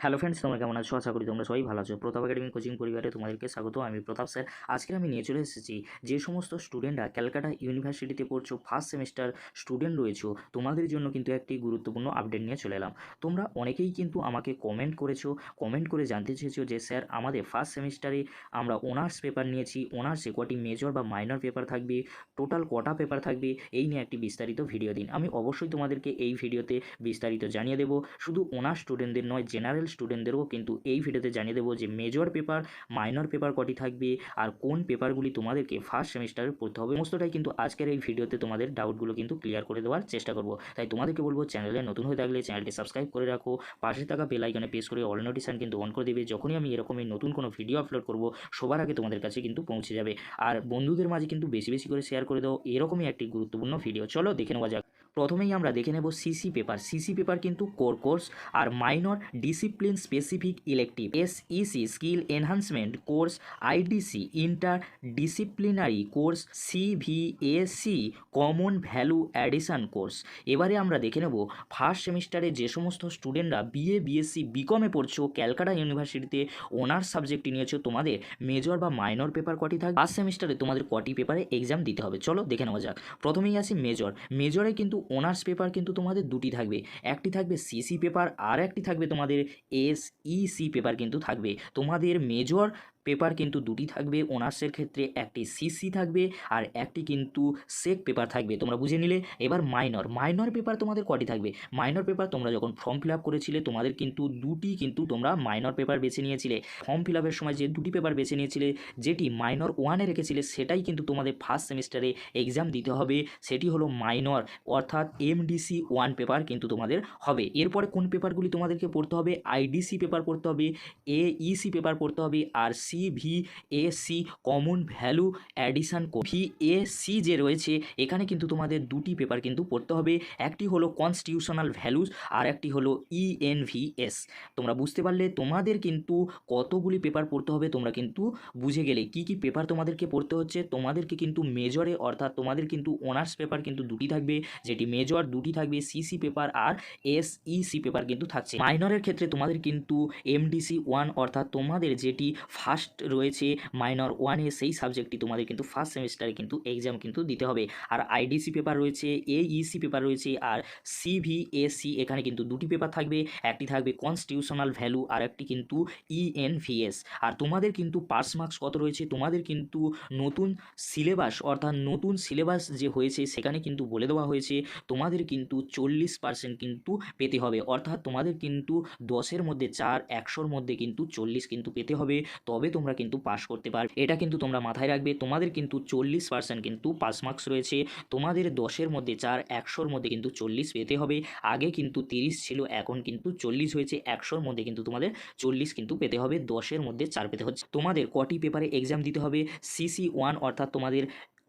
Hello friends, তোমরা কেমন আছো? আশা করি তোমরা সবাই ভালো আছো। প্রতাপ একাডেমি কোচিং পরিবারে তোমাদেরকে স্বাগত। আমি প্রতাপ স্যার। আজকে আমি নিয়ে চলে এসেছি যে সমস্ত স্টুডেন্টরা ক্যালকাটা ইউনিভার্সিটিতে পড়ছো, ফার্স্ট সেমিস্টার স্টুডেন্ট রয়েছো, তোমাদের জন্য কিন্তু একটি গুরুত্বপূর্ণ আপডেট নিয়ে চলে এলাম। তোমরা অনেকেই কিন্তু আমাকে কমেন্ট করেছো, কমেন্ট করে জানতে চেয়েছো যে স্যার আমাদের ফার্স্ট সেমিস্টারে আমরা অনার্স পেপার নিয়েছি, অনার্সে কটি মেজর বা মাইনর পেপার থাকবে, টোটাল কটা পেপার থাকবে, এই নিয়ে একটি বিস্তারিত ভিডিও দিন। আমি অবশ্যই তোমাদেরকে এই ভিডিওতে বিস্তারিত জানিয়ে দেবো। শুধু অনার্স স্টুডেন্টদের নয়, জেনারেল স্টুডেন্টদেরও কিন্তু এই ভিডিওতে জানিয়ে দেবো যে মেজর পেপার, মাইনর পেপার কটি থাকবে আর কোন পেপারগুলি তোমাদেরকে ফার্স্ট সেমিস্টারে পড়তে হবে। সমস্তটাই কিন্তু আজকের এই ভিডিওতে তোমাদের ডাউটগুলো কিন্তু ক্লিয়ার করে দেওয়ার চেষ্টা করব। তাই তোমাদেরকে বলবো, চ্যানেলে নতুন হয়ে থাকলে চ্যানেলটি সাবস্ক্রাইব করে রাখো, পাশে থাকা বেল আইকনে প্রেস করে অল নোটিফিকেশন কিন্তু অন করে দেবে। যখনই আমি এরকমই নতুন কোনো ভিডিও আপলোড করব, সবার আগে তোমাদের কাছে কিন্তু পৌঁছে যাবে। আর বন্ধুদের মাঝে কিন্তু বেশি বেশি করে শেয়ার করে দাও এরকমই একটি গুরুত্বপূর্ণ ভিডিও। চলো দেখে নেওয়া যাক। প্রথমেই আমরা দেখে নেব সিসি পেপার। সিসি পেপার কিন্তু কোর কোর্স আর minor discipline specific elective. SEC skill enhancement course, IDC inter disciplinary course, CVAC common value addition course. এবারে আমরা দেখে নেব ফার্স্ট সেমিস্টারে যে সমস্ত স্টুডেন্টরা বিএ বিএসসি বিকমে পড়ছো, ক্যালকাটা ইউনিভার্সিটিতে অনার্স সাবজেক্টটি নিয়েছো, তোমাদের মেজর বা মাইনর পেপার কটি থাকবে, ফার্স্ট সেমিস্টারে তোমাদের কটি পেপারে এক্সাম দিতে হবে। চলো দেখে নেওয়া যাক। প্রথমেই আছে মেজর। মেজরে কিন্তু অনার্স পেপার কিন্তু তোমাদের দুটি থাকবে, একটি থাকবে সিসি পেপার আর একটি থাকবে তোমাদের এসইসি পেপার কিন্তু থাকবে। তোমাদের মেজর পেপার কিন্তু দুটি থাকবে অনার্সের ক্ষেত্রে, একটি সিসি থাকবে আর একটি কিন্তু সেক পেপার থাকবে। তোমরা বুঝে নিলে। এবার মাইনর। মাইনর পেপার তোমাদের কটি থাকবে? মাইনর পেপার তোমরা যখন ফর্ম ফিল আপ করেছিলে তোমাদের কিন্তু দুটি কিন্তু তোমরা মাইনর পেপার বেছে নিয়েছিলে। ফর্ম ফিল আপের সময় যে দুটি পেপার বেছে নিয়েছিলে, যেটি মাইনর ওয়ানে রেখেছিলে, সেটাই কিন্তু তোমাদের ফার্স্ট সেমিস্টারে এক্সাম দিতে হবে। সেটি হলো মাইনর, অর্থাৎ এমডিসি ওয়ান পেপার কিন্তু তোমাদের হবে। এরপরে কোন পেপারগুলি তোমাদেরকে পড়তে হবে? আইডিসি পেপার পড়তে হবে, এইসি পেপার পড়তে হবে আর CVAC common value addition VAC যে রয়েছে, এখানে কিন্তু তোমাদের দুটি পেপার কিন্তু পড়তে হবে। একটি হলো কনস্টিটিউশনাল ভ্যালুস আর একটি হলো ইএনভিএস। তোমরা বুঝতে পারলে তোমাদের কিন্তু কতগুলি পেপার পড়তে হবে তোমরা কিন্তু বুঝে গেলে। কি কি পেপার তোমাদেরকে পড়তে হচ্ছে? তোমাদেরকে কিন্তু মেজরে, অর্থাৎ তোমাদের কিন্তু অনার্স পেপার কিন্তু দুটি থাকবে, যেটি মেজর দুটি থাকবে, সিসি পেপার আর এসইসি পেপার কিন্তু থাকছে। মাইনরের ক্ষেত্রে তোমাদের কিন্তু এমডিসি ওয়ান, অর্থাৎ তোমাদের যেটি ফার্স্ট রয়েছে মাইনর ওয়ানে, সেই সাবজেক্টটি তোমাদের কিন্তু ফার্স্ট সেমিস্টারে কিন্তু এক্সাম কিন্তু দিতে হবে। আর আইডিসি পেপার রয়েছে, এইসি পেপার রয়েছে আর সিভিএসি, এখানে কিন্তু দুটি পেপার থাকবে, একটি থাকবে কনস্টিটিউশনাল ভ্যালু আর একটি কিন্তু ইএনভিএস। আর তোমাদের কিন্তু পাস মার্কস কত রয়েছে? তোমাদের কিন্তু নতুন সিলেবাস, অর্থাৎ নতুন সিলেবাস যে হয়েছে সেখানে কিন্তু বলে দেওয়া হয়েছে তোমাদের কিন্তু 40% কিন্তু পেতে হবে, অর্থাৎ তোমাদের কিন্তু 10-এর মধ্যে 4, 100-র মধ্যে কিন্তু 40 কিন্তু পেতে হবে, তবে তোমরা কিন্তু পাস করতে পারবে। এটা কিন্তু তোমরা মাথায় রাখবে। তোমাদের কিন্তু 40% কিন্তু পাস মার্কস রয়েছে, তোমাদের 10-এর মধ্যে 4, 100-র মধ্যে কিন্তু 40 পেতে হবে। আগে কিন্তু 30 ছিল, এখন কিন্তু 40 হয়েছে। 100-র মধ্যে কিন্তু তোমাদের 40 কিন্তু পেতে হবে, 10-এর মধ্যে 4 পেতে হচ্ছে। তোমাদের কটি পেপারে এক্সাম দিতে হবে? সিসি ওয়ান, অর্থাৎ তোমাদের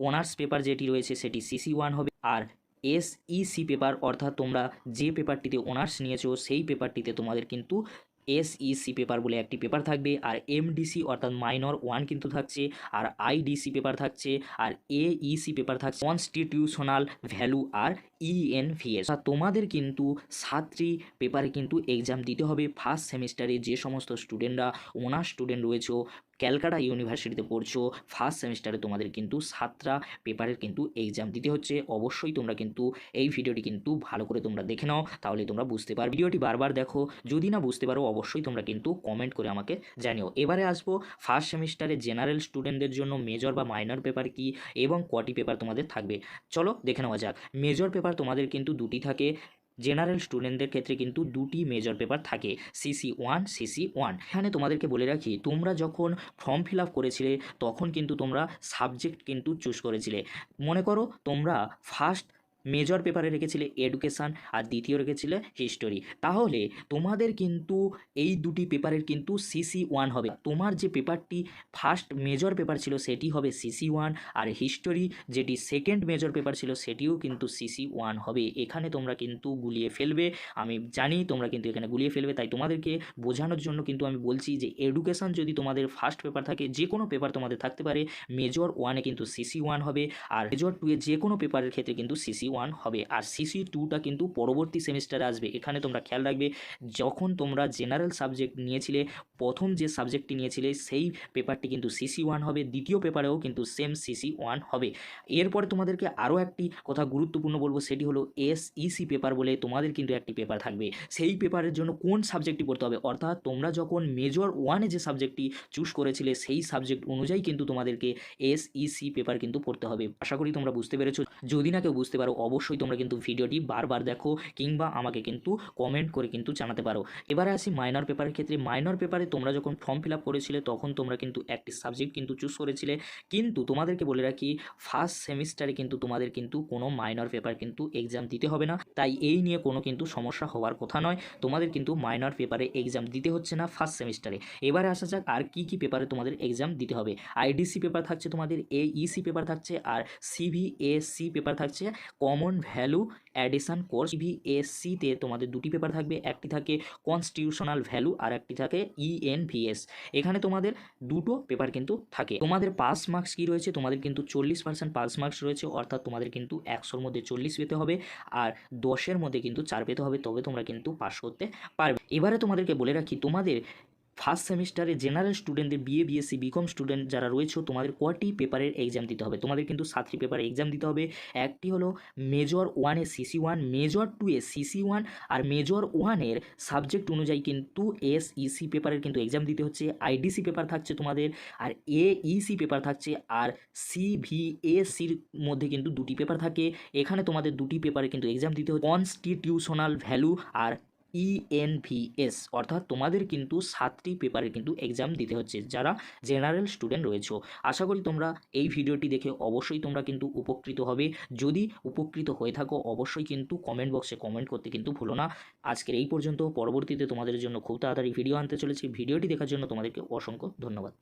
অনার্স পেপার যেটি রয়েছে সেটি সিসি ওয়ান হবে। আর এসইসি পেপার, অর্থাৎ তোমরা যে পেপারটিতে অনার্স নিয়েছো সেই পেপারটিতে তোমাদের কিন্তু এসইসি পেপার বলে একটি পেপার থাকবে। আর এমডিসি অর্থাৎ মাইনর ওয়ান কিন্তু থাকছে, আর আইডিসি পেপার থাকছে, আর এইসি পেপার থাকছে কনস্টিটিউশনাল ভ্যালু আর ইএনভিএস। তোমাদের কিন্তু 7টি পেপারে কিন্তু এক্সাম দিতে হবে ফার্স্ট সেমিস্টারে। যে সমস্ত স্টুডেন্টরা অনার্স স্টুডেন্ট রয়েছে, ক্যালকাটা ইউনিভার্সিটিতে পড়ছো, ফার্স্ট সেমিস্টারে তোমাদের কিন্তু 7টা পেপারের কিন্তু এক্সাম দিতে হচ্ছে। অবশ্যই তোমরা কিন্তু এই ভিডিওটি কিন্তু ভালো করে তোমরা দেখে নাও, তাহলে তোমরা বুঝতে পারবে। ভিডিওটি বারবার দেখো, যদি না বুঝতে পারো অবশ্যই তোমরা কিন্তু কমেন্ট করে আমাকে জানিও। এবারে আসবো ফার্স্ট সেমিস্টারে জেনারেল স্টুডেন্টদের জন্য মেজর বা মাইনর পেপার কি এবং কটি পেপার তোমাদের থাকবে। চলো দেখে নেওয়া যাক। মেজর পেপার তোমাদের কিন্তু দুটি থাকে, জেনারেল স্টুডেন্টদের ক্ষেত্রে কিন্তু দুটি মেজর পেপার থাকে, সিসি ওয়ান, সিসি ওয়ান। এখানে তোমাদেরকে বলে রাখি, তোমরা যখন ফর্ম ফিল আপ করেছিলে তখন কিন্তু তোমরা সাবজেক্ট কিন্তু চুজ করেছিলে। মনে করো তোমরা ফার্স্ট মেজর পেপারে রেখেছিলে এডুকেশান আর দ্বিতীয় রেখেছিলে হিস্টোরি, তাহলে তোমাদের কিন্তু এই দুটি পেপারের কিন্তু সিসি ওয়ান হবে। তোমার যে পেপারটি ফার্স্ট মেজর পেপার ছিল সেটি হবে সিসি ওয়ান, আর হিস্টোরি যেটি সেকেন্ড মেজর পেপার ছিল সেটিও কিন্তু সিসি ওয়ান হবে। এখানে তোমরা কিন্তু গুলিয়ে ফেলবে, আমি জানি তোমরা কিন্তু এখানে গুলিয়ে ফেলবে, তাই তোমাদেরকে বোঝানোর জন্য কিন্তু আমি বলছি যে এডুকেশান যদি তোমাদের ফার্স্ট পেপার থাকে, যে কোনো পেপার তোমাদের থাকতে পারে, মেজর ওয়ানে কিন্তু সিসি ওয়ান হবে, আর মেজর টু এ যে কোনো পেপারের ক্ষেত্রে কিন্তু সিসি ওয়ান 1 হবে, আর সিসি 2টা কিন্তু পরবর্তী সেমিস্টারে আসবে। এখানে তোমরা খেয়াল রাখবে, যখন তোমরা জেনারেল সাবজেক্ট নিয়েছিলে, প্রথম যে সাবজেক্টটি নিয়েছিলে সেই পেপারটি কিন্তু সিসি 1 হবে, দ্বিতীয় পেপারেও কিন্তু সেম সিসি 1 হবে। এরপরে তোমাদেরকে আরও একটি কথা গুরুত্বপূর্ণ বলবো, সেটি হলো এসইসি পেপার বলে তোমাদের কিন্তু একটি পেপার থাকবে। সেই পেপারের জন্য কোন সাবজেক্টটি পড়তে হবে, অর্থাৎ তোমরা যখন মেজর 1-এ যে সাবজেক্টটি চুজ করেছিলে সেই সাবজেক্ট অনুযায়ী কিন্তু তোমাদেরকে এসইসি পেপার কিন্তু পড়তে হবে। আশা করি তোমরা বুঝতে পেরেছো। যদি না কেউ বুঝতে পারো, অবশ্যই তোমরা কিন্তু ভিডিওটি বারবার দেখো কিংবা আমাকে কিন্তু কমেন্ট করে কিন্তু জানাতে পারো। এবারে আসি মাইনর পেপারের ক্ষেত্রে। মাইনর পেপারে তোমরা যখন ফর্ম ফিল আপ করেছিলে তখন তোমরা কিন্তু একটি সাবজেক্ট কিন্তু চুজ করেছিলে, কিন্তু তোমাদেরকে বলে রাখি ফার্স্ট সেমিস্টারে কিন্তু তোমাদের কিন্তু কোনো মাইনর পেপার কিন্তু এক্সাম দিতে হবে না, তাই এই নিয়ে কোনো কিন্তু সমস্যা হওয়ার কথা নয়। তোমাদের কিন্তু মাইনর পেপারে এক্সাম দিতে হচ্ছে না ফার্স্ট সেমিস্টারে। এবারে আসা যাক আর কি কি পেপারে তোমাদের এক্সাম দিতে হবে। আইডিসি পেপার থাকছে তোমাদের, এইসি পেপার থাকছে, আর সিভিএসসি পেপার থাকছে, কমন ভ্যালু অ্যাডিশন কোর্স। সিভিএসসিতে তোমাদের দুটি পেপার থাকবে, একটি থাকে কনস্টিটিউশনাল ভ্যালু আর একটি থাকে ইএনভিএস। এখানে তোমাদের দুটো পেপার কিন্তু থাকে। তোমাদের পাস মার্কস কী রয়েছে, তোমাদের কিন্তু 40% পাস মার্কস রয়েছে, অর্থাৎ তোমাদের কিন্তু 100-র মধ্যে 40 পেতে হবে, আর 10-এর মধ্যে কিন্তু 4 পেতে হবে, তবে তোমরা কিন্তু পাস করতে পারবে। এবারে তোমাদেরকে বলে রাখি, তোমাদের ফার্স্ট সেমিস্টারে জেনারেল স্টুডেন্টদের, বিএ বিএসসি বিকম স্টুডেন্ট যারা রয়েছে, তোমাদের কটি পেপারের এক্সাম দিতে হবে, তোমাদের কিন্তু 7টি পেপারে এক্সাম দিতে হবে। একটি হলো মেজর 1-এ সিসি 1, মেজর 2-এ সিসি 1, আর মেজর 1-এর সাবজেক্ট অনুযায়ী কিন্তু এসইসি পেপারের কিন্তু এক্সাম দিতে হচ্ছে। আইডিসি পেপার থাকছে তোমাদের, আর এইসি পেপার থাকছে, আর সিভিএসির মধ্যে কিন্তু দুটি পেপার থাকে। এখানে তোমাদের দুটি পেপারে কিন্তু এক্সাম দিতে হচ্ছে, কনস্টিটিউশনাল ভ্যালু আর ইএনভিএস, অর্থাৎ তোমাদের কিন্তু 7টি পেপারে কিন্তু এক্সাম দিতে হচ্ছে যারা জেনারেল স্টুডেন্ট রয়েছে। আশা করি তোমরা এই ভিডিওটি দেখে অবশ্যই তোমরা কিন্তু উপকৃত হবে। যদি উপকৃত হয়ে থাকো অবশ্যই কিন্তু কমেন্ট বক্সে কমেন্ট করতে কিন্তু ভুলো না। আজকের এই পর্যন্ত, পরবর্তীতে তোমাদের জন্য খুব তাড়াতাড়ি ভিডিও আনতে চলেছি। ভিডিওটি দেখার জন্য তোমাদেরকে অসংখ্য ধন্যবাদ।